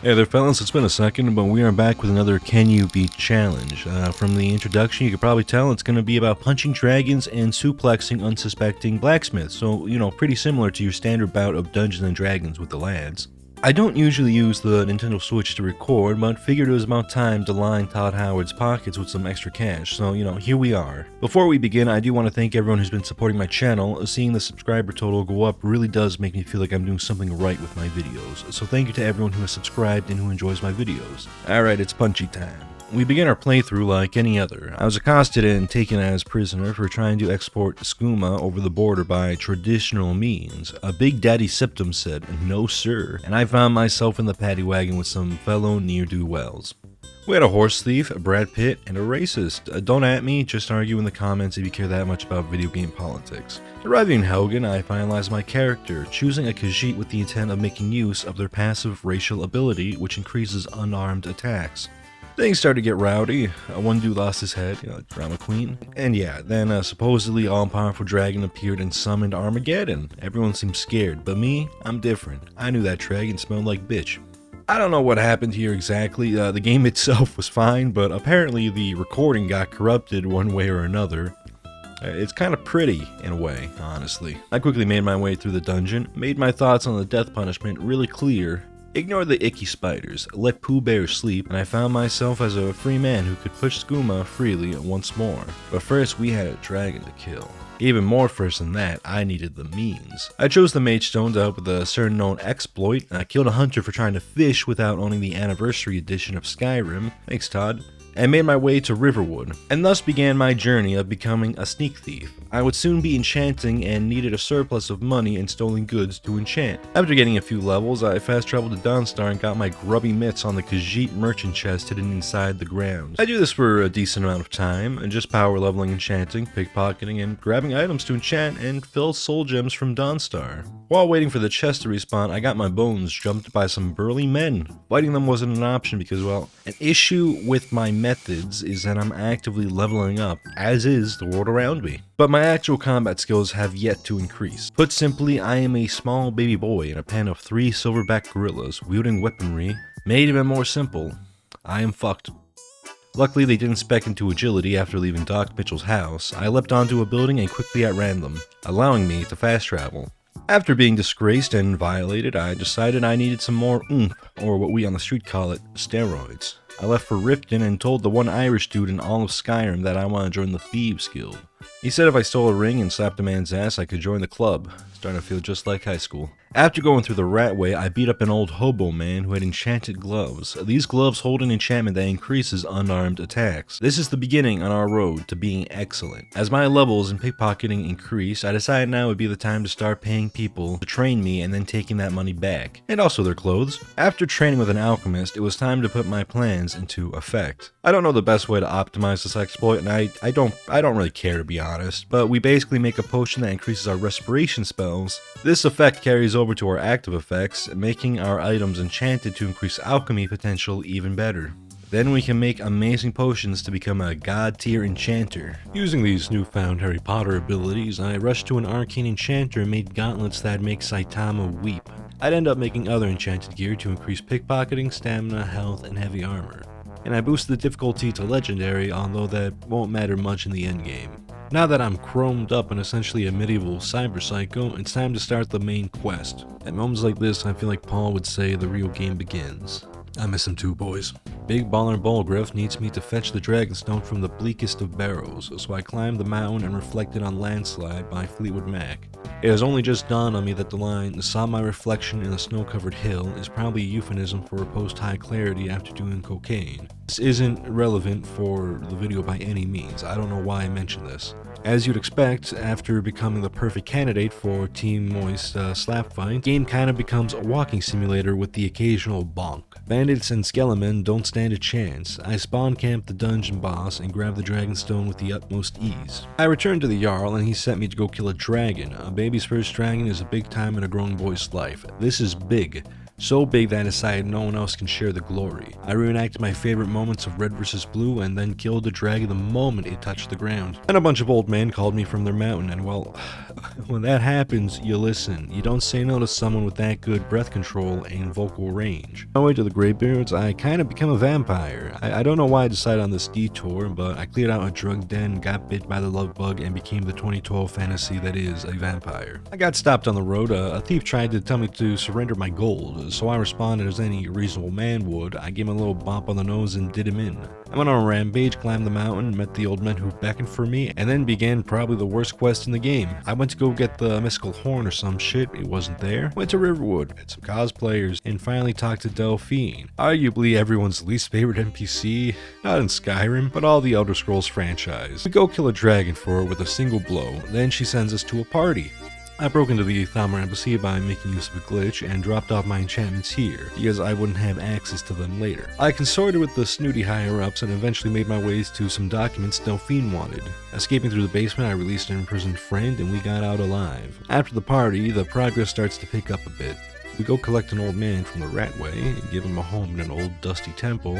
Hey there fellas, it's been a second, but we are back with another Can You Beat challenge. From the introduction, you could probably tell it's going to be about punching dragons and suplexing unsuspecting blacksmiths, so, pretty similar to your standard bout of Dungeons & Dragons with the lads. I don't usually use the Nintendo Switch to record, but figured it was about time to line Todd Howard's pockets with some extra cash, so here we are. Before we begin, I do want to thank everyone who's been supporting my channel. Seeing the subscriber total go up really does make me feel like I'm doing something right with my videos, so thank you to everyone who has subscribed and who enjoys my videos. Alright, it's punchy time. We begin our playthrough like any other. I was accosted and taken as prisoner for trying to export skooma over the border by traditional means. A Big Daddy Septum said, "No sir," and I found myself in the paddy wagon with some fellow ne'er-do-wells. We had a horse thief, a Brad Pitt, and a racist. Don't at me, just argue in the comments if you care that much about video game politics. Arriving in Helgen, I finalized my character, choosing a Khajiit with the intent of making use of their passive racial ability, which increases unarmed attacks. Things started to get rowdy. One dude lost his head, drama queen. And yeah, then a supposedly all-powerful dragon appeared and summoned Armageddon. Everyone seemed scared, but me, I'm different. I knew that dragon smelled like bitch. I don't know what happened here exactly. The game itself was fine, but apparently the recording got corrupted one way or another. It's kind of pretty, in a way, honestly. I quickly made my way through the dungeon, made my thoughts on the death punishment really clear. Ignore the icky spiders, let Pooh Bear sleep, and I found myself as a free man who could push skooma freely once more. But first, we had a dragon to kill. Even more first than that, I needed the means. I chose the Mage Stone to help with a certain known exploit. I killed a hunter for trying to fish without owning the anniversary edition of Skyrim. Thanks, Todd. And made my way to Riverwood, and thus began my journey of becoming a sneak thief. I would soon be enchanting and needed a surplus of money and stolen goods to enchant. After getting a few levels, I fast traveled to Dawnstar and got my grubby mitts on the Khajiit merchant chest hidden inside the grounds. I do this for a decent amount of time, and just power leveling enchanting, pickpocketing, and grabbing items to enchant and fill soul gems from Dawnstar. While waiting for the chest to respawn, I got my bones jumped by some burly men. Fighting them wasn't an option because, well, an issue with my methods is that I'm actively leveling up, as is the world around me. But my actual combat skills have yet to increase. Put simply, I am a small baby boy in a pen of 3 silverback gorillas wielding weaponry. Made even more simple, I am fucked. Luckily, they didn't spec into agility after leaving Doc Mitchell's house. I leapt onto a building and quickly outran them, allowing me to fast travel. After being disgraced and violated, I decided I needed some more oomph, or what we on the street call it, steroids. I left for Riften and told the one Irish dude in all of Skyrim that I want to join the Thieves Guild. He said if I stole a ring and slapped a man's ass, I could join the club. Starting to feel just like high school. After going through the rat way, I beat up an old hobo man who had enchanted gloves. These gloves hold an enchantment that increases unarmed attacks. This is the beginning on our road to being excellent. As my levels in pickpocketing increase, I decided now would be the time to start paying people to train me and then taking that money back. And also their clothes. After training with an alchemist, it was time to put my plans into effect. I don't know the best way to optimize this exploit, and I don't really care to be honest, but we basically make a potion that increases our respiration spells. This effect carries over to our active effects, making our items enchanted to increase alchemy potential even better. Then we can make amazing potions to become a god tier enchanter. Using these newfound Harry Potter abilities, I rushed to an arcane enchanter and made gauntlets that make Saitama weep. I'd end up making other enchanted gear to increase pickpocketing, stamina, health, and heavy armor. And I boosted the difficulty to legendary, although that won't matter much in the endgame. Now that I'm chromed up and essentially a medieval cyber psycho, it's time to start the main quest. At moments like this, I feel like Paul would say the real game begins. I miss him too, boys. Big Baller Bulgriff needs me to fetch the Dragonstone from the bleakest of barrows, so I climbed the mountain and reflected on Landslide by Fleetwood Mac. It has only just dawned on me that the line, "saw my reflection in a snow-covered hill," is probably a euphemism for post-high clarity after doing cocaine. This isn't relevant for the video by any means, I don't know why I mentioned this. As you'd expect, after becoming the perfect candidate for Team Moist slap fight, the game kinda becomes a walking simulator with the occasional bonk. Bandits and Skelemen don't stand a chance. I spawn camped the dungeon boss and grabbed the Dragonstone with the utmost ease. I returned to the Jarl and he sent me to go kill a dragon. A baby's first dragon is a big time in a grown boy's life. This is big. So big that I decided no one else can share the glory. I reenacted my favorite moments of red versus blue and then killed the dragon the moment it touched the ground. And a bunch of old men called me from their mountain, and well, when that happens, you listen. You don't say no to someone with that good breath control and vocal range. On my way to the Greatbeards, I kind of become a vampire. I don't know why I decided on this detour, but I cleared out a drug den, got bit by the love bug, and became the 2012 fantasy that is a vampire. I got stopped on the road. A thief tried to tell me to surrender my gold, so I responded as any reasonable man would. I gave him a little bump on the nose and did him in. I went on a rampage, climbed the mountain, met the old men who beckoned for me, and then began probably the worst quest in the game. I went to go get the mystical horn or some shit, it wasn't there. Went to Riverwood, met some cosplayers, and finally talked to Delphine, arguably everyone's least favorite NPC, not in Skyrim, but all the Elder Scrolls franchise. We go kill a dragon for her with a single blow, then she sends us to a party. I broke into the Thalmor embassy by making use of a glitch and dropped off my enchantments here, because I wouldn't have access to them later. I consorted with the snooty higher-ups and eventually made my ways to some documents Delphine wanted. Escaping through the basement, I released an imprisoned friend and we got out alive. After the party, the progress starts to pick up a bit. We go collect an old man from the Ratway and give him a home in an old dusty temple.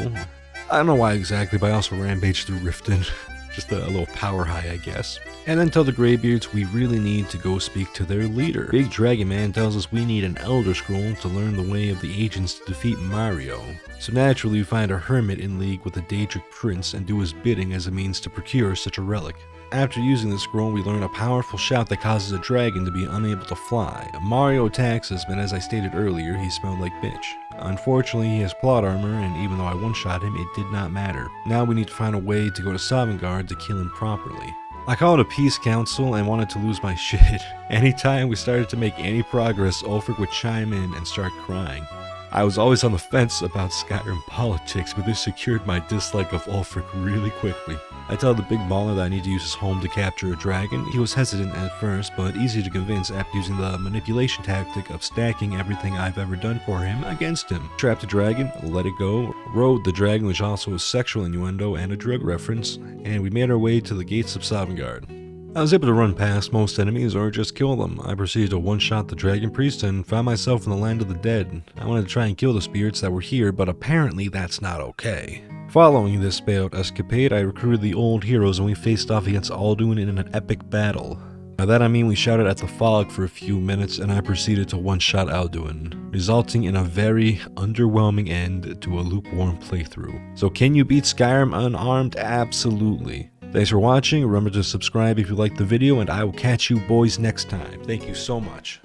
I don't know why exactly, but I also rampaged through Riften. Just a little power high, I guess. And then tell the Greatbeards we really need to go speak to their leader. Big Dragon Man tells us we need an Elder Scroll to learn the way of the agents to defeat Mario. So naturally we find a hermit in league with the Daedric Prince and do his bidding as a means to procure such a relic. After using the scroll, we learn a powerful shout that causes a dragon to be unable to fly. Mario attacks us, but as I stated earlier, he smelled like bitch. Unfortunately, he has plot armor, and even though I one-shot him, it did not matter. Now we need to find a way to go to Sovngarde to kill him properly. I called a peace council and wanted to lose my shit. Anytime we started to make any progress, Ulfric would chime in and start crying. I was always on the fence about Skyrim politics, but this secured my dislike of Ulfric really quickly. I tell the big baller that I need to use his home to capture a dragon. He was hesitant at first, but easy to convince after using the manipulation tactic of stacking everything I've ever done for him against him. Trapped the dragon, let it go, rode the dragon, which also was sexual innuendo and a drug reference, and we made our way to the gates of Sovngarde. I was able to run past most enemies or just kill them. I proceeded to one-shot the dragon priest and found myself in the land of the dead. I wanted to try and kill the spirits that were here, but apparently that's not okay. Following this failed escapade, I recruited the old heroes and we faced off against Alduin in an epic battle. By that I mean we shouted at the fog for a few minutes and I proceeded to one-shot Alduin, resulting in a very underwhelming end to a lukewarm playthrough. So can you beat Skyrim unarmed? Absolutely. Thanks for watching, remember to subscribe if you liked the video, and I will catch you boys next time. Thank you so much.